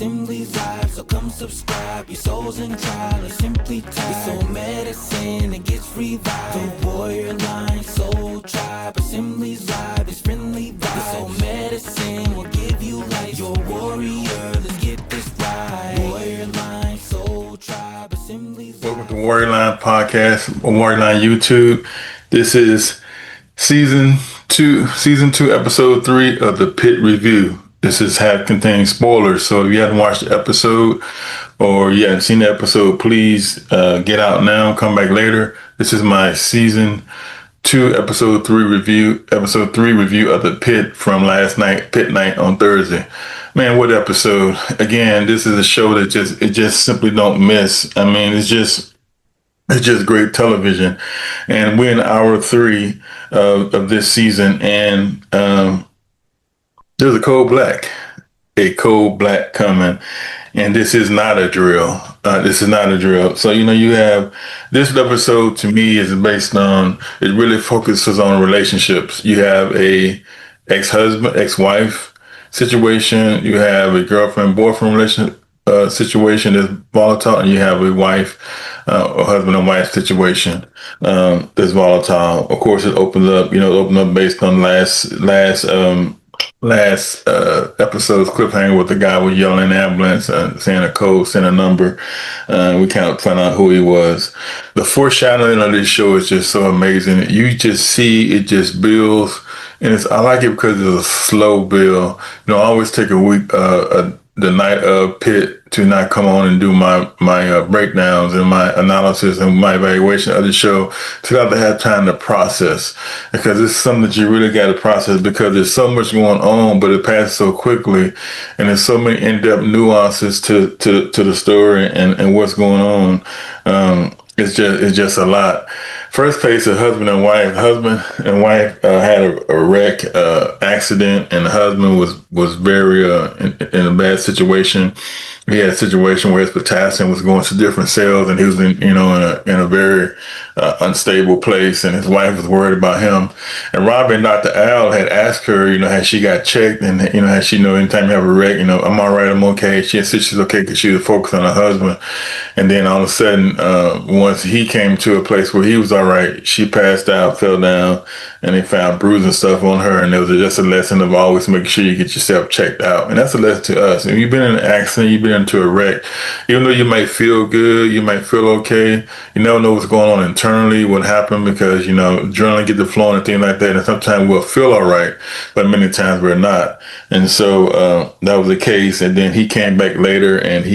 Assembly's live, so come subscribe. Your soul's in trial, or simply tied. Your soul medicine, it gets revived. The warrior line, soul tribe. Assembly's live, it's friendly vibes. Your soul medicine will give you life. You're a warrior, let's get this right. Warrior line, soul tribe. Assembly's live. Welcome to Warrior Line Podcast on Warrior Line YouTube. This is season two, episode 3 of the Pitt review. This is contains spoilers, so if you haven't watched the episode or you haven't seen the episode, please get out now, come back later. This is my season 2, episode 3 review of the Pitt from last night, Pitt night on Thursday. Man, what episode! Again, this is a show that just simply don't miss. I mean, it's just great television, and we're in hour 3 of this season, and there's a cold black coming, and this is not a drill. So, you have this episode to me is based on, it really focuses on relationships. You have a ex-wife situation, you have a girlfriend-boyfriend relationship situation that's volatile, and you have a wife or husband and wife situation that's volatile. Of course, it opened up based on last episode's cliffhanger with the guy was yelling in the ambulance, saying a code, saying a number. We kind of found out who he was. The foreshadowing of this show is just so amazing. You just see it just builds, and I like it because it's a slow build. I always take a week, the night of Pitt, to not come on and do my breakdowns and my analysis and my evaluation of the show, to have time to process, because it's something that you really got to process, because there's so much going on, but it passes so quickly, and there's so many in-depth nuances to the story and what's going on. It's just a lot. First case of husband and wife. Husband and wife had a wreck, accident, and the husband was very in a bad situation. He had a situation where his potassium was going to different cells, and he was in a very unstable place, and his wife was worried about him. And Robin, Dr. Al, had asked her, had she got checked, and had she anytime you have a wreck, I'm all right, I'm okay. She said she's okay because she was focused on her husband. And then all of a sudden, once he came to a place where he was all right, she passed out, fell down, and they found bruises and stuff on her. And it was just a lesson of always making sure you get yourself checked out. And that's a lesson to us. If you've been in an accident, you've been into a wreck, even though you might feel good, you might feel okay, you never know what's going on internally, what happened, because adrenaline get to flowing and things like that, and sometimes we'll feel all right, but many times we're not. And so that was the case. And then he came back later, and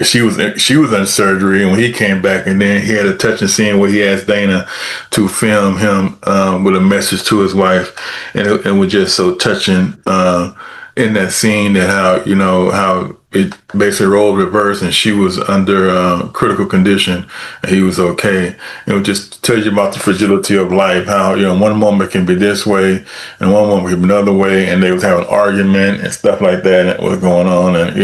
she was in surgery, and when he came back, and then he had a touching scene where he asked Dana to film him with a message to his wife, and it was just so touching in that scene, that how it basically rolled reverse, and she was under critical condition, and he was okay. It just tells you about the fragility of life, how one moment can be this way, and one moment can be another way, and they was having an argument and stuff like that, and that was going on. And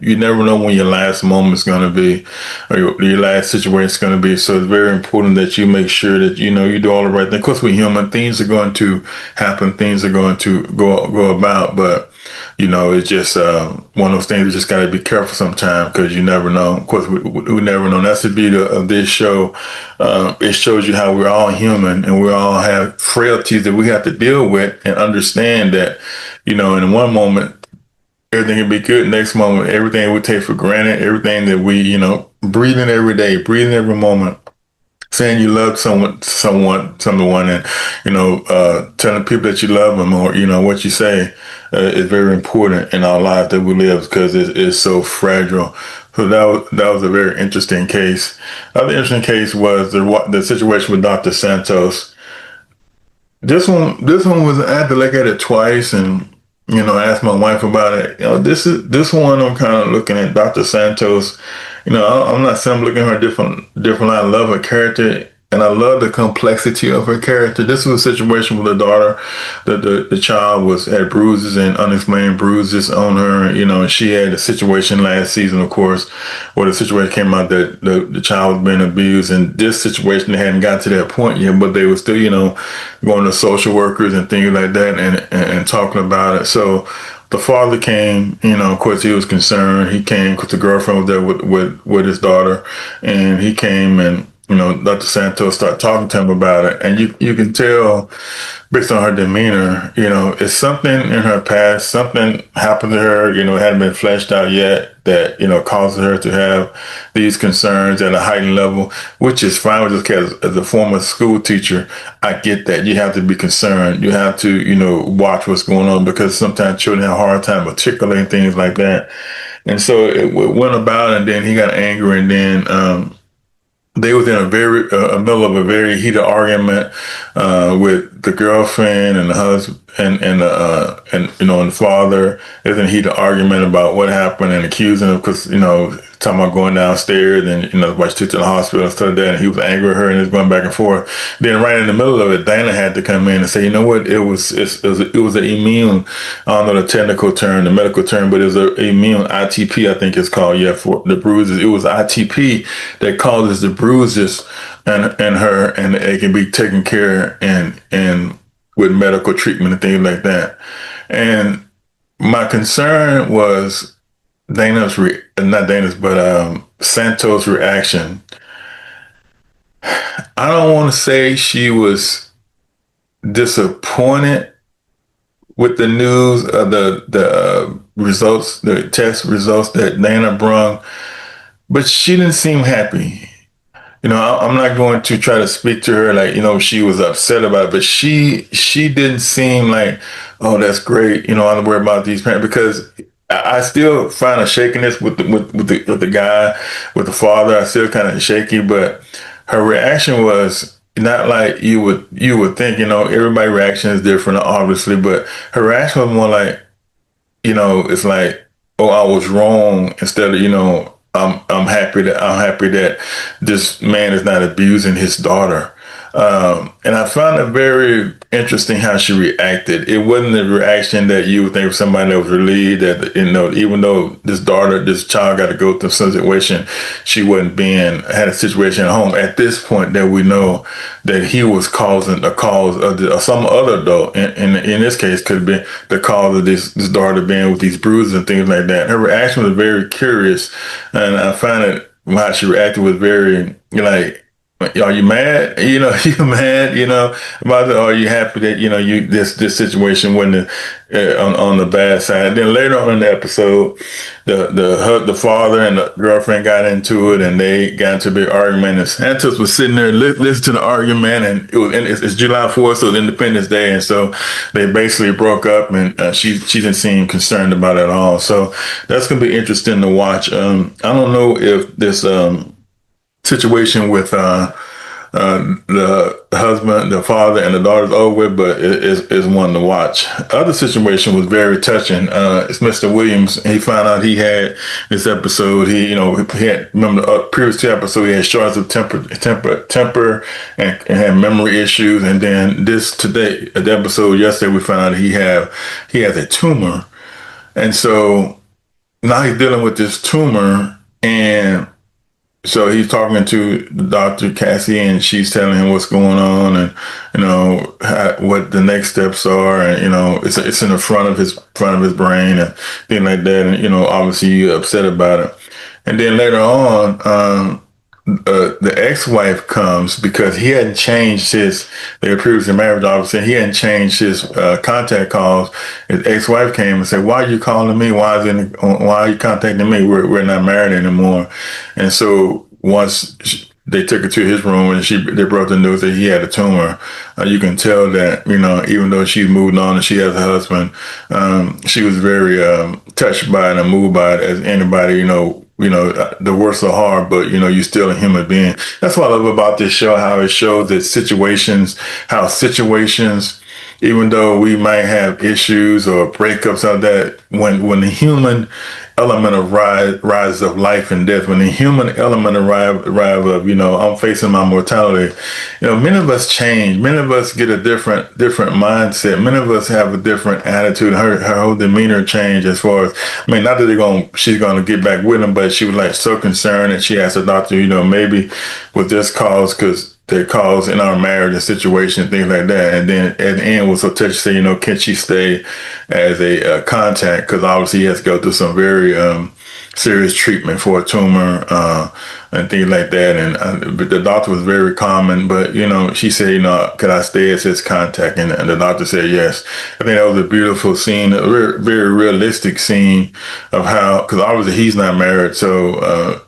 you never know when your last moment's going to be, or your last situation's going to be. So it's very important that you make sure that you do all the right things. Of course, we're human; things are going to happen, things are going to go about, but it's just one of those things. You just got to be careful sometimes, because you never know. Of course, we never know. And that's the beauty of this show. It shows you how we're all human, and we all have frailties that we have to deal with, and understand that, in one moment, everything can be good. Next moment, everything we take for granted, everything that we, breathing every day, breathing every moment, saying you love someone, and telling people that you love them, or what you say is very important in our lives that we live, because it's so fragile. So that was a very interesting case. Another interesting case was the situation with Dr. Santos. This one was, I had to look at it twice, and ask my wife about it. This one I'm kind of looking at Dr. Santos. I'm not saying I'm looking at her different light. I love her character, and I love the complexity of her character. This was a situation with the daughter. The child had bruises and unexplained bruises on her. And she had a situation last season, of course, where the situation came out that the child was being abused. And this situation, they hadn't got to that point yet, but they were still, going to social workers and things like that, and talking about it. So the father came, of course he was concerned. He came because the girlfriend was there with his daughter, and he came and, Dr. Santos started talking to him about it. And you can tell based on her demeanor, it's something in her past, something happened to her, it hadn't been fleshed out yet that, causes her to have these concerns at a heightened level, which is fine with this case. As a former school teacher, I get that. You have to be concerned. You have to, watch what's going on, because sometimes children have a hard time articulating things like that. And so it went about, and then he got angry, and then, they was in a middle of a very heated argument with the girlfriend and the husband and the father. There's a heated argument about what happened and accusing him because talking about going downstairs and why she took to the hospital and stuff like that. And he was angry at her and it's going back and forth. Then right in the middle of it, Dana had to come in and say, you know what, it was an immune. I don't know the technical term, the medical term, but it was an immune ITP, I think it's called. Yeah, for the bruises. It was ITP that causes the bruises and her, and it can be taken care and with medical treatment and things like that. And my concern was Santos' reaction. I don't want to say she was disappointed with the news of the results, the test results that Dana brung, but she didn't seem happy. I'm not going to try to speak to her like, she was upset about it, but she didn't seem like, oh, that's great. I don't worry about these parents, because I still find a shakiness with the guy, with the father. I still kind of shaky, but her reaction was not like you would think. Everybody's reaction is different, obviously, but her reaction was more like, it's like, oh, I was wrong, instead of, I'm happy that this man is not abusing his daughter. And I found it very interesting how she reacted. It wasn't a reaction that you would think of somebody that was relieved that, even though this child got to go through some situation, she had a situation at home at this point that we know that he was causing a cause of some other adult. And in this case, could have been the cause of this daughter being with these bruises and things like that. Her reaction was very curious. And I find it, how she reacted was very, like, are you mad? You mad? About it? Or are you happy that this situation wasn't on the bad side? And then later on in the episode, the father and the girlfriend got into it, and they got into a big argument. And Santos was sitting there listening to the argument, and it's July 4th, so it's Independence Day, and so they basically broke up, and she didn't seem concerned about it at all. So that's gonna be interesting to watch. I don't know if this situation with the husband, the father, and the daughter's over with, but it's one to watch. Other situation was very touching. It's Mr. Williams. He found out he had this episode. He had, remember the previous two episodes, he had shortness of temper, and had memory issues. And then the episode yesterday, we found out he has a tumor, and so now he's dealing with this tumor. And so he's talking to Dr. Cassie, and she's telling him what's going on, and what the next steps are, and it's in the front of his brain and things like that, and obviously you're upset about it. And then later on, the ex-wife comes because he hadn't changed they were previously married, obviously. He hadn't changed his contact calls. His ex-wife came and said, "Why are you calling me? Why are you contacting me? We're not married anymore." And so once they took her to his room and they brought the news that he had a tumor, you can tell that, even though she's moved on and she has a husband, she was very touched by it and moved by it, as anybody, the worst are hard, but you're still a human being. That's what I love about this show, how it shows that situations, even though we might have issues or breakups of that, when the human element of rise of life and death, when the human element arrive of, I'm facing my mortality, many of us change. Many of us get a different mindset. Many of us have a different attitude. Her whole demeanor changed, as far as, not that she's going to get back with him, but she was like so concerned, and she asked the doctor, maybe with this cause, because that caused in our marriage and situation, things like that. And then at the end was so touchy, say, can she stay as a contact? Because obviously he has to go through some very serious treatment for a tumor and things like that. And but the doctor was very common, but she said, could I stay as his contact? And the doctor said yes. I think that was a beautiful scene, a very, very realistic scene of how, because obviously he's not married, so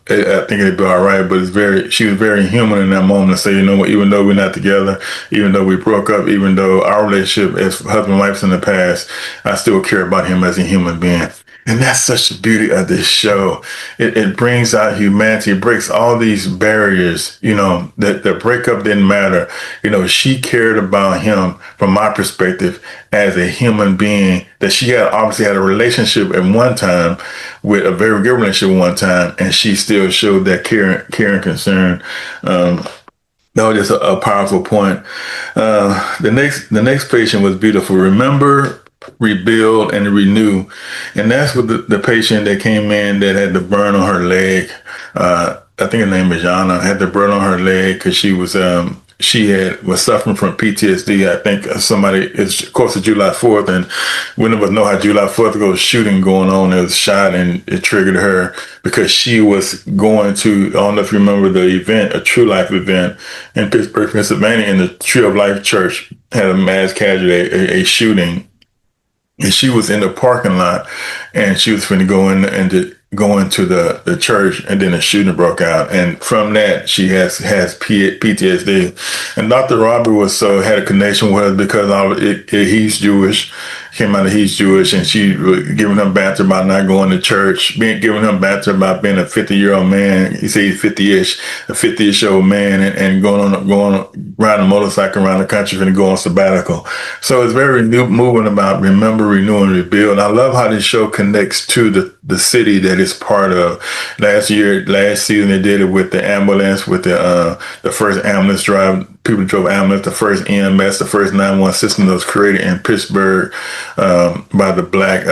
I think it'd be all right. But she was very human in that moment to say, even though we're not together, even though we broke up, even though our relationship as husband and wife in the past, I still care about him as a human being. And that's such the beauty of this show. It brings out humanity. It breaks all these barriers, that the breakup didn't matter. She cared about him from my perspective as a human being, that she had obviously had a relationship at one time, with a very good relationship at one time, and she still showed that care and concern. That was just a powerful point. The next patient was beautiful. Remember, rebuild, and renew. And that's what the patient that came in that had the burn on her leg. I think her name is Jana, had the burn on her leg because she was suffering from PTSD. I think it's of course July 4th, and we never know how July 4th goes shooting going on. It was shot and it triggered her because she was going to, I don't know if you remember the event, a True Life event in Pittsburgh, Pennsylvania, in the Tree of Life Church had a mass casualty, a shooting. And she was in the parking lot, and she was going to go into the church, and then a shooting broke out. And from that, she has PTSD. And Dr. Robert had a connection with her because he's Jewish, came out of he's Jewish, and she was giving him banter about not going to church, giving him banter about being a 50-year-old man. He said he's 50-ish, a 50-ish old man, and going around a motorcycle around the country and go on sabbatical. So it's very moving about remember, renew, and rebuild. And I love how this show connects to the city that it's part of. Last season they did it with the ambulance, with the first ambulance drive. People drove ambulance, the first EMS, the first 911 system that was created in Pittsburgh by the black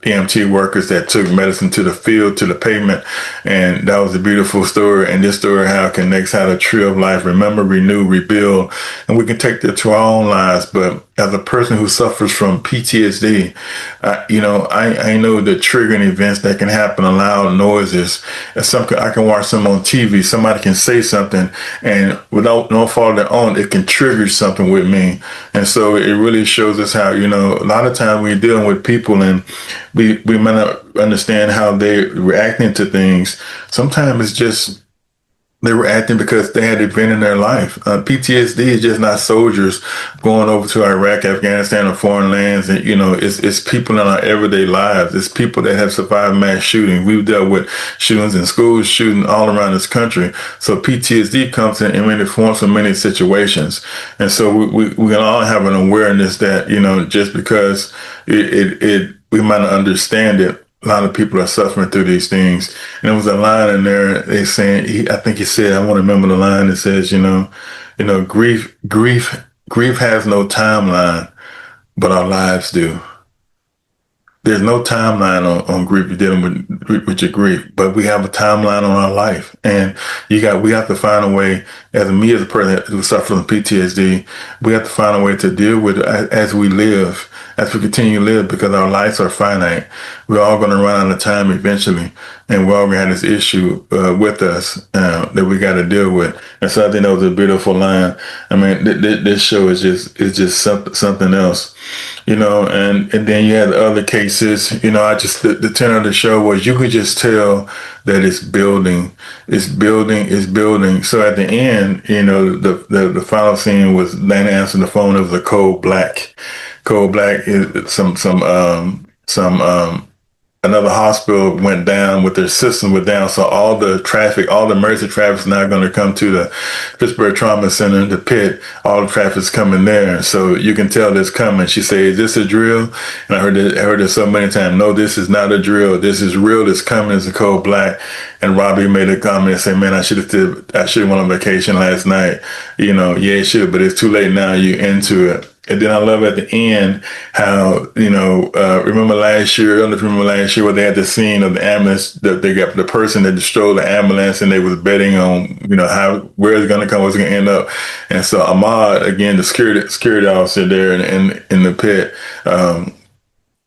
EMT workers that took medicine to the field, to the pavement. And that was a beautiful story. And this story, how it connects, how the Tree of Life, remember, renew, rebuild. And we can take that to our own lives. But as a person who suffers from PTSD, I know the triggering events that can happen, loud noises. I can watch them on TV. Somebody can say something, and without no fault of their own, it can trigger something with me. And so it really shows us how, a lot of times we're dealing with people and we might not understand how they're reacting to things. Sometimes it's just they were acting because they had an event in their life. PTSD is just not soldiers going over to Iraq, Afghanistan, or foreign lands. And, it's people in our everyday lives. It's people that have survived mass shooting. We've dealt with shootings in schools, shooting all around this country. So PTSD comes in many forms from many situations. And so we can all have an awareness that, just because we might not understand it, a lot of people are suffering through these things. And there was a line in there, they saying, I think he said, I want to remember the line that says, grief has no timeline, but our lives do. There's no timeline on grief. You're dealing with your grief, but we have a timeline on our life, and we have to find a way. As a person who suffers from PTSD, we have to find a way to deal with it as we live, as we continue to live, because our lives are finite. We're all going to run out of time eventually, and we're all going to have this issue with us that we got to deal with. And so I think that was a beautiful line. I mean, this show is just something else. And then you had the other cases, the tenor of the show was you could just tell that it's building. So at the end, the final scene was Lana answering the phone. It was a cold black is another hospital went down with their system went down. So all the emergency traffic is now going to come to the Pittsburgh Trauma Center, the Pitt. All the traffic is coming there. So you can tell this coming. She said, is this a drill? And I heard it so many times. No, this is not a drill. This is real. This coming. It's a cold black. And Robbie made a comment and said, man, I should have went on vacation last night. Yeah, it should, but it's too late now. You into it. And then I love at the end how, remember last year, I don't know if you remember last year where they had the scene of the ambulance that they got the person that destroyed the ambulance and they was betting on, where it's going to come, what's going to end up. And so Ahmad, again, the security officer there in the pit,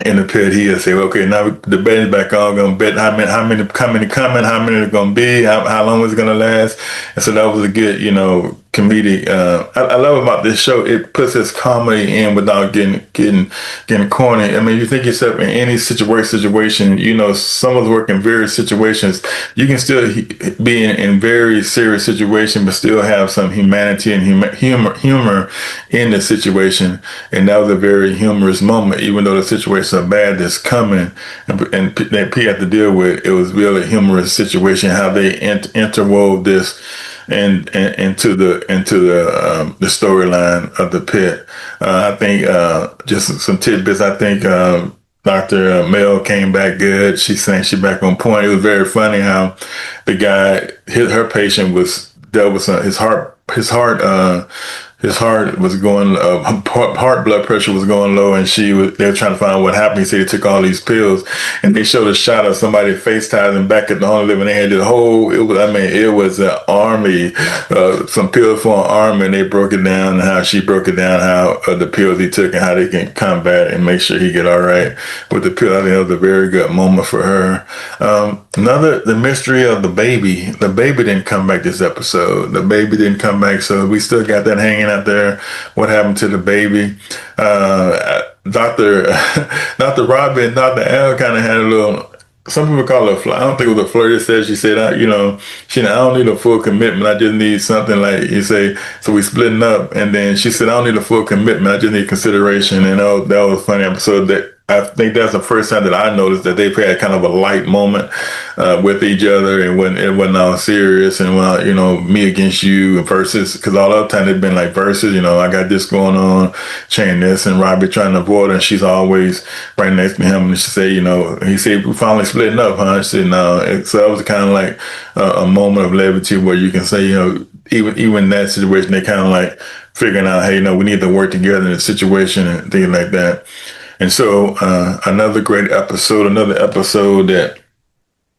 he'll say, okay, now the betting's back on. We're gonna bet how many coming, how many are gonna be, how long is it gonna last. And so that was a good, comedic. I love about this show. It puts this comedy in without getting corny. I mean, you think yourself in any situation, some of us work in various situations. You can still be in very serious situation, but still have some humanity and humor in the situation. And that was a very humorous moment, even though the situations are bad that's coming and that P had to deal with. It was really a humorous situation how they interwove this and into the storyline of the Pit. I think just some tidbits. I think Dr. Mel came back good. She sang she back on point. It was very funny how the guy, her patient was dealt with his heart was going, heart blood pressure was going low, and they were trying to find out what happened. He said he took all these pills, and they showed a shot of somebody FaceTiming back at the home living. They had this whole, it was an army, some pills for an army, and they broke it down, and how she broke it down, how the pills he took and how they can combat and make sure he get all right with the pill. I think that was a very good moment for her. The mystery of the baby. The baby didn't come back this episode. The baby didn't come back, so we still got that hanging out there. What happened to the baby? Dr. Robbie and Dr. Al kind of had a little, some people call it a flirt. I don't think it was a flirt. It said, she said, I don't need a full commitment. I just need something like, you say, so we splitting up. And then she said, I don't need a full commitment. I just need consideration. And that was a funny episode. That I think that's the first time that I noticed that they've had kind of a light moment with each other, and when it wasn't all serious and me against you and versus, because all the time they've been like versus, I got this going on, chain this, and Robbie trying to avoid her, and she's always right next to him, and she say, he said, we finally splitting up, huh? She said, no. So that was kind of like a moment of levity where you can say, even in that situation, they kind of like figuring out, hey, we need to work together in a situation and things like that. And so another great episode, that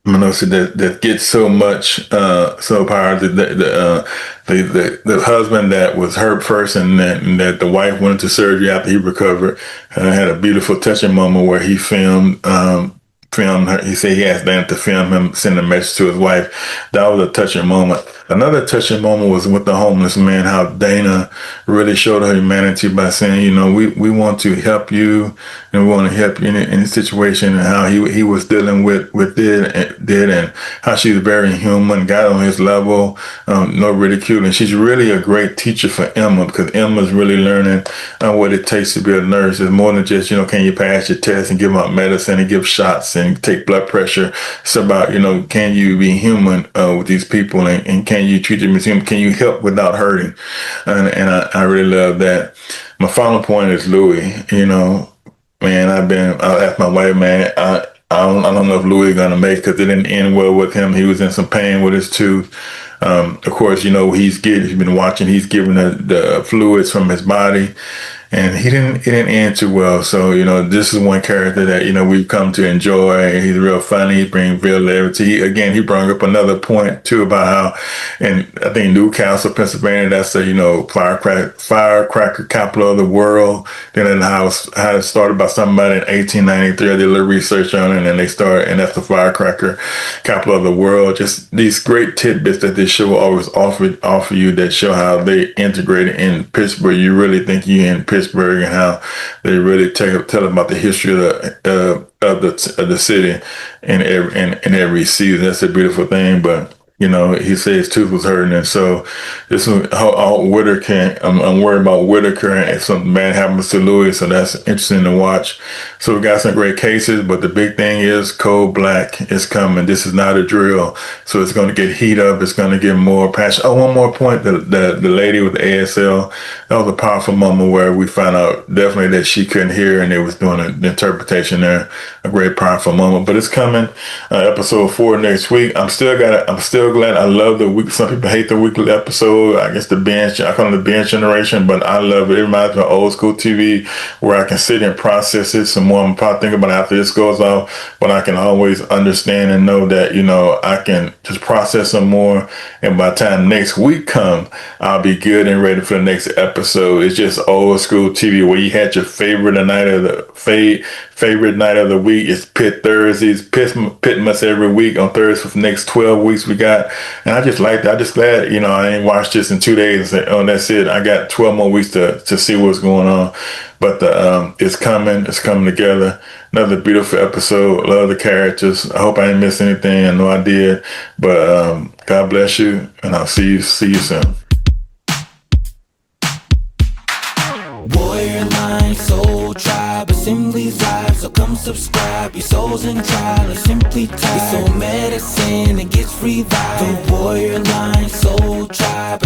that gets so much so power. The husband that was hurt first, and that the wife went into surgery after he recovered, had a beautiful touching moment where he filmed her. He said he asked Dan to film him, send a message to his wife. That was a touching moment. Another touching moment was with the homeless man, how Dana really showed her humanity by saying, we want to help you, and we want to help you in any situation, and how he was dealing with it, and how she's very human, got on his level, no ridicule. And she's really a great teacher for Emma, because Emma's really learning what it takes to be a nurse. It's more than just, can you pass your test and give out medicine and give shots and take blood pressure. It's about, can you be human with these people, and can you treat them as human? Can you help without hurting? And I really love that. My final point is Louis. Man, I asked my wife, man, I don't know if Louis is gonna make it, because it didn't end well with him. He was in some pain with his tooth. Of course, he's been watching. He's giving the fluids from his body, and it didn't end too well. So this is one character that we've come to enjoy. He's real funny. He brings real levity. He brought up another point too about how, and I think Newcastle, Pennsylvania, that's the firecracker capital of the world. Then how it started by somebody in 1893. I did a little research on it, and they started, and that's the firecracker capital of the world. Just these great tidbits that this show always offer you, that show how they integrated in Pittsburgh. You really think you're in Pittsburgh, and how they really tell about the history of the city in every season. That's a beautiful thing. But he said his tooth was hurting, and so this is how Whitaker. I'm worried about Whitaker, and if something bad happens to Louis, so that's interesting to watch. So we got some great cases, but the big thing is Cold Black is coming. This is not a drill, so it's going to get heat up. It's going to get more passion. Oh, one more point: the lady with the ASL. That was a powerful moment where we found out definitely that she couldn't hear, and they was doing the interpretation there. A great powerful moment, but it's coming. Episode 4 next week. I'm still glad. I love the week. Some people hate the weekly episode. I guess the binge, I call it the binge generation, but I love it. It reminds me of old school TV where I can sit and process it some more. I'm probably thinking about it after this goes off, but I can always understand and know that, I can just process some more. And by the time next week comes, I'll be good and ready for the next episode. It's just old school TV where you had your favorite night of the favorite night of the week. It's Pitt Thursdays. Pitt must every week on Thursday for the next 12 weeks we got. And I just like that. I just glad, I ain't watched this in 2 days and say, oh, that's it. I got 12 more weeks to see what's going on. But it's coming together. Another beautiful episode. Love the characters. I hope I didn't miss anything. I know I did. But God bless you, and I'll see you soon. Warrior line, soul tribe, assemblies live. So come subscribe. Your soul's in trial, or simply tied. Your soul medicine, it gets revived. The warrior line, soul tribe.